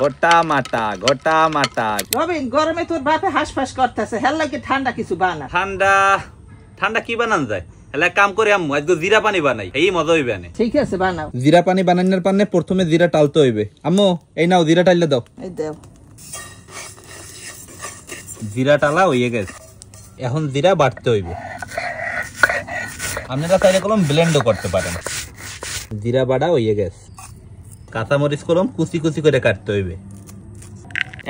গোটা মাটা গোটা মাটা। রবিন, গরমে তোর বাপে হাঁসফাঁস করতেছে, হেল লাগে ঠান্ডা কিছু বানা। ঠান্ডা ঠান্ডা কি বানান যায়? হেলা কাম করে আম্মু আজকে জিরা পানি বানাই, এই মজা হইবে না। ঠিক আছে, বানাও। জিরা পানি বানানোর পানে প্রথমে জিরা টালতে হইবে। আম্মু এই নাও জিরা টাইলে দাও। এই দাও। জিরা টালা হয়ে গেছে, এখন জিরা বাটতে হইবে। আপনারা চাইলে কলম ব্লেন্ডও করতে পারেন। জিরা বাটা হয়ে গেছে, কাঁচামরিচ কলম কুচি কুচি করে কাটতে হইবে।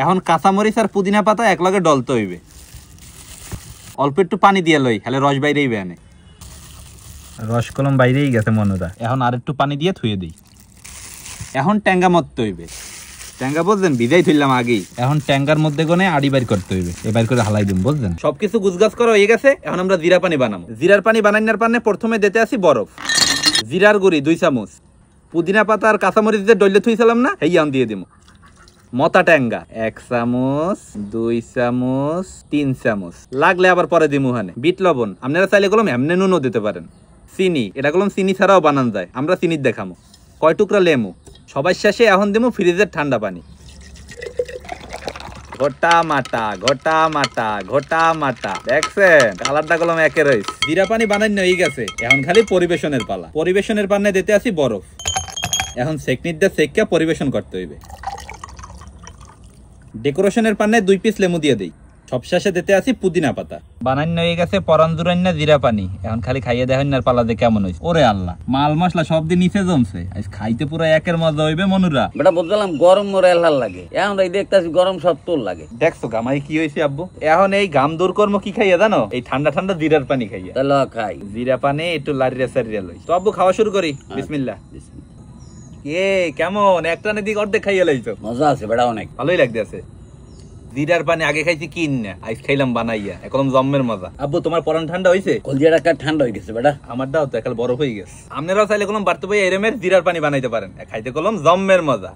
এখন কাঁচামরিচ আর পুদিনা পাতা একলগে ডলতে হইবে। অল্প একটু পানি দিয়ে লই, হলে রস বাইরেই বেনে। রস কলম বাইরেই গেছে মনোরা। এখন আর একটু পানি দিয়ে থুয়ে দিই। এখন ট্যাঙ্গা মরতে হইবে। ট্যাঙ্গা বুঝলেন, ভিজাই থইলাম আগেই। এখন ট্যাঙ্গার মধ্যে গনে আড়ি বাইর করতে হইবে, এবার করে হালাই দিন বুঝলেন। সবকিছু গুছগাছ করা হয়ে গেছে, এখন আমরা জিরা পানি বানাবো। জিরার পানি বানানোর পানে প্রথমে দিতে আসি বরফ, জিরার গুঁড়ি 2 চামচ, পুদিনা পাতা আর কাঁচামরিচ দিয়ে ডলে থুইছিলাম না, এই আম দিয়ে দিব। মতা ট্যাঙ্গা 1 চামচ, 2 চামচ, 3 চামচ, লাগলে আবার পরে দিমু। হানে বিট লবণ, আপনারা চাইলে গেলাম এমনি নুনও দিতে পারেন। চিনি, এটা গেলাম চিনি ছাড়াও বানান যায়, আমরা চিনির দেখামো। কয় টুকরা লেমু। সবাই শেষে এখন দিমু ফ্রিজের ঠান্ডা পানি। গোটা মাটা গোটা মাটা গোটা মাটা, দেখছেন কালারটা গেলাম একে রয়েছে। জিরা পানি বানাই হয়ে গেছে, এখন খালি পরিবেশনের পালা। পরিবেশনের পানে দিতে আসি বরফ। এখন সেকনির দিয়ে সেককে পরিবেশন করতে হইবে। ডেকোরেশনের পানে 2 পিস লেমু দিয়ে দেই। সবশেষে দিতে আসি পুদিনা পাতা। বানান্য হয়ে গেছে পরান্দুরান্না জিরা পানি। এখন খালি খাইয়ে দেখেন না পালা দিয়ে কেমন হয়েছে। ওরে আল্লাহ, মাল মশলা সব দিয়ে নিচে জমছে, আজ খাইতে পুরো একের মজা হইবে মনুরা। বেটা বুঝলাম গরম মোর এলার লাগে, এখন এই দেখতাছি গরম সব তোর লাগে। দেখছো গামাই কি হয়েছে আব্বু? এখন এই গাম দূর কর্ম কি খাইয়া জানো? এই ঠান্ডা ঠান্ডা জিরার পানি খাইয়া। তাহলে খাই জিরা পানি একটু লারিয়া সারিয়া লই। তো আব্বু খাওয়া শুরু করি। বিসমিল্লাহ। এ কেমন একটানে দিক অর্ধেক খাইয়া লাইছো? মজা আছে বেটা, অনেক ভালোই লাগতেছে। জিরার পানি আগে খাইছি কিন না, আজ খাইলাম বানাইয়া, একদম জম্মের মজা। আব্বু তোমার পরান ঠান্ডা হইছে? কলজিয়াটা ঠান্ডা হয়ে গেছে বেটা। আমারটাও তো একাল বরফ হয়ে গেছে। আপনারাও চাইলে কলম বাড়তে পাই এরমের জিরার পানি বানাইতে পারেন, খাইতে কলম জম্মের মজা।